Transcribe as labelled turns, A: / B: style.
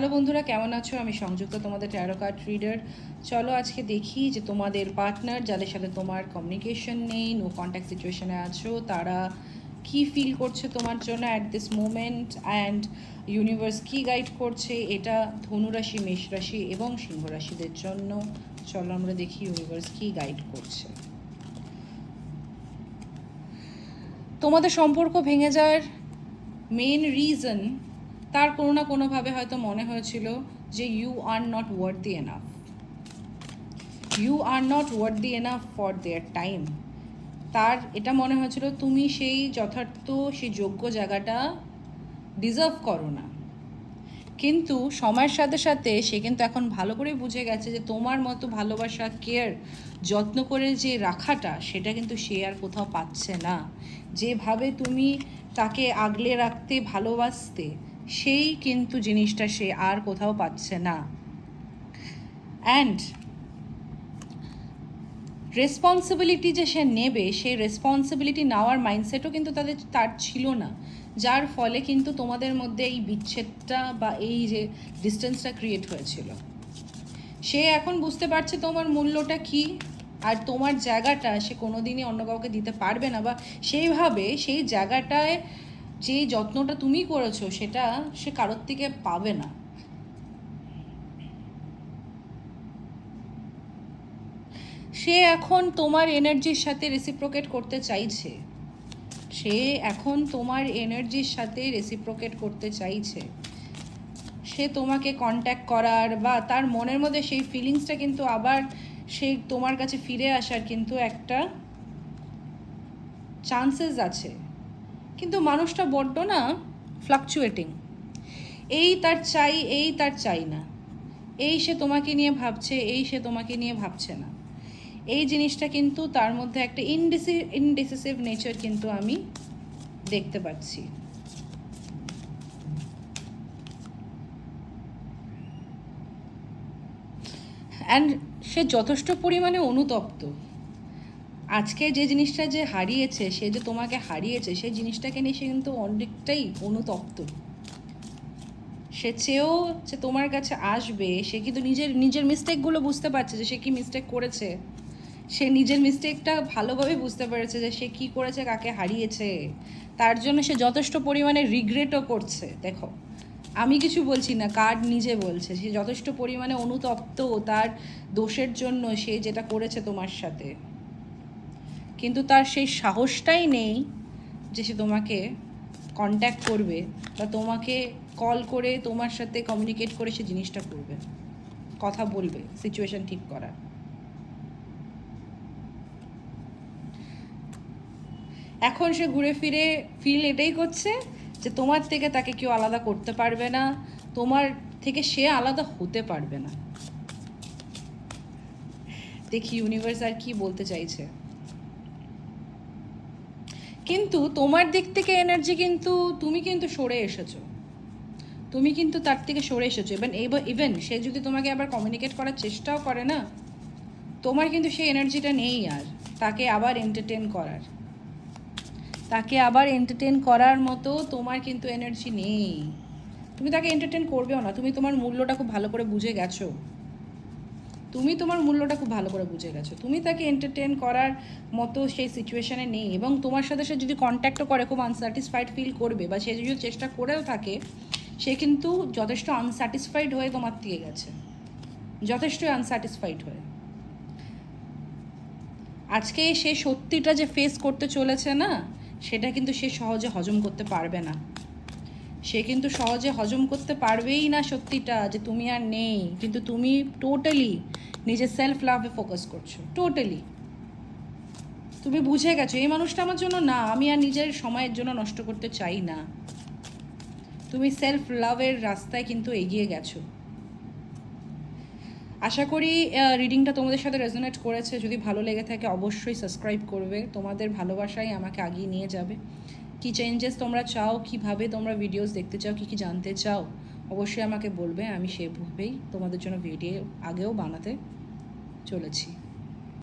A: Hello বন্ধুরা, কেমন আছো? আমি সংযুক্ত, তোমাদের ট্যারো কার্ড রিডার। চলো আজকে দেখি যে তোমাদের পার্টনার, যাদের সাথে তোমার কমিউনিকেশন নেই, নো কন্ট্যাক্ট সিচুয়েশনে আছো, তারা কি ফিল করছে তোমার জন্য at this moment, and universe কি গাইড করছে এটা ধনুরাশি, মেষ রাশি এবং সিংহ রাশিদের জন্য। চলো আমরা দেখি ইউনিভার্স কি গাইড করছে। তোমাদের সম্পর্ক ভেঙে যাওয়ার মেন রিজন, তার কোনো না কোনোভাবে হয়তো মনে হয়েছিল যে you are not worthy enough, you are not worthy enough for their time. তার এটা মনে হয়েছিল তুমি সেই যথার্থ, সেই যোগ্য জায়গাটা ডিজার্ভ করো না। কিন্তু সময়ের সাথে সাথে সে কিন্তু এখন ভালো করে বুঝে গেছে যে তোমার মতো ভালোবাসা, কেয়ার, যত্ন করে যে রাখাটা, সেটা কিন্তু সে আর কোথাও পাচ্ছে না। যেভাবে তুমি তাকে আগলে রাখতে, ভালোবাসতে, সেই কিন্তু জিনিসটা সে আর কোথাও পাচ্ছে না। অ্যান্ড রেসপন্সিবিলিটি যে সে নেবে, সেই রেসপন্সিবিলিটি নেওয়ার মাইন্ডসেটও কিন্তু তার ছিল না, যার ফলে কিন্তু তোমাদের মধ্যে এই বিচ্ছেদটা বা এই যে ডিস্টেন্সটা ক্রিয়েট হয়েছিল। সে এখন বুঝতে পারছে তোমার মূল্যটা কি, আর তোমার জায়গাটা সে কোনোদিনই অন্য কাউকে দিতে পারবে না, বা সেইভাবে সেই জায়গাটায় যে যত্নটা তুমি করেছো সেটা সে কারোর থেকে পাবে না। সে এখন তোমার এনার্জির সাথে রেসিপ্রোকেট করতে চাইছে, সে এখন তোমার এনার্জির সাথে রেসিপ্রোকেট করতে চাইছে। সে তোমাকে কন্ট্যাক্ট করার বা তার মনের মধ্যে সেই ফিলিংসটা কিন্তু আবার সে তোমার কাছে ফিরে আসার কিন্তু একটা চান্সেস আছে। কিন্তু মানুষটা বড্ড না ফ্লাকচুয়েটিং, এই তার চাই, এই তার চাই না, এই সে তোমাকে নিয়ে ভাবছে, এই সে তোমাকে নিয়ে ভাবছে না। এই জিনিসটা কিন্তু তার মধ্যে একটা ইনডিসিসিভ নেচার কিন্তু আমি দেখতে পাচ্ছি। অ্যান্ড সে যথেষ্ট পরিমাণে অনুতপ্ত। আজকে যে জিনিসটা যে হারিয়েছে, সে যে তোমাকে হারিয়েছে, সেই জিনিসটাকে নিয়ে সে কিন্তু অনেকটাই অনুতপ্ত। সে চেয়েও যে তোমার কাছে আসবে, সে কিন্তু নিজের মিস্টেকগুলো বুঝতে পারছে যে সে কি মিস্টেক করেছে। সে নিজের মিস্টেকটা ভালোভাবে বুঝতে পেরেছে যে সে কি করেছে, কাকে হারিয়েছে। তার জন্য সে যথেষ্ট পরিমাণে রিগ্রেটও করছে। দেখো, আমি কিছু বলছি না, কার্ড নিজে বলছে সে যথেষ্ট পরিমাণে অনুতপ্ত তার দোষের জন্য, সে যেটা করেছে তোমার সাথে। কিন্তু তার সেই সাহসটাই নেই যে সে তোমাকে কন্ট্যাক্ট করবে বা তোমাকে কল করে তোমার সাথে কমিউনিকেট করে সে জিনিসটা করবে, কথা বলবে, সিচুয়েশন ঠিক করার। এখন সে ঘুরে ফিরে ফিল এটাই করছে যে তোমার থেকে তাকে কেউ আলাদা করতে পারবে না, তোমার থেকে সে আলাদা হতে পারবে না। দেখি ইউনিভার্স আর কি বলতে চাইছে। কিন্তু তোমার দিক থেকে এনার্জি কিন্তু তুমি কিন্তু সরে এসেছো, তুমি কিন্তু তার থেকে সরে এসেছো। ইভেন সে যদি তোমাকে আবার কমিউনিকেট করার চেষ্টাও করে না, তোমার কিন্তু সেই এনার্জিটা নেই আর তাকে আবার এন্টারটেন করার, তাকে আবার এন্টারটেন করার মতো তোমার কিন্তু এনার্জি নেই। তুমি তাকে এন্টারটেন করবেও না, তুমি তোমার মূল্যটা খুব ভালো করে বুঝে গেছো, তুমি তোমার মূল্যটা খুব ভালো করে বুঝে গেছো। তুমি তাকে এন্টারটেন করার মতো সেই সিচুয়েশানে নেই, এবং তোমার সাথে সে যদি কন্ট্যাক্টও করে খুব আনস্যাটিসফাইড ফিল করবে, বা সে যদি চেষ্টা করেও থাকে, সে কিন্তু যথেষ্ট আনস্যাটিসফাইড হয়ে তোমার থেকে গেছে, যথেষ্টই আনস্যাটিসফাইড হয়ে। আজকে সে সত্যিটা যে ফেস করতে চলেছে না, সেটা কিন্তু সে সহজে হজম করতে পারবে না। সে কিন্তু সহজে হজম করতে পারবেই না সত্যিটা যে তুমি আর নেই, কিন্তু তুমি টোটালি নিজের সেলফ লাভে ফোকাস করছো, টোটালি। তুমি বুঝে গেছো এই মানুষটা আমার জন্য না, আমি আর নিজের সময়ের জন্য নষ্ট করতে চাই না। তুমি সেলফ লাভের রাস্তায় কিন্তু এগিয়ে গেছো। আশা করি রিডিংটা তোমাদের সাথে রেজোনেট করেছে। যদি ভালো লেগে থাকে অবশ্যই সাবস্ক্রাইব করবে, তোমাদের ভালোবাসাই আমাকে আগিয়ে নিয়ে যাবে। কী চেঞ্জেস তোমরা চাও, কীভাবে তোমরা ভিডিওস দেখতে চাও, কী কী জানতে চাও, অবশ্যই আমাকে বলবে। আমি সেভাবেই তোমাদের জন্য ভিডিও আগেও বানাতে চলেছি।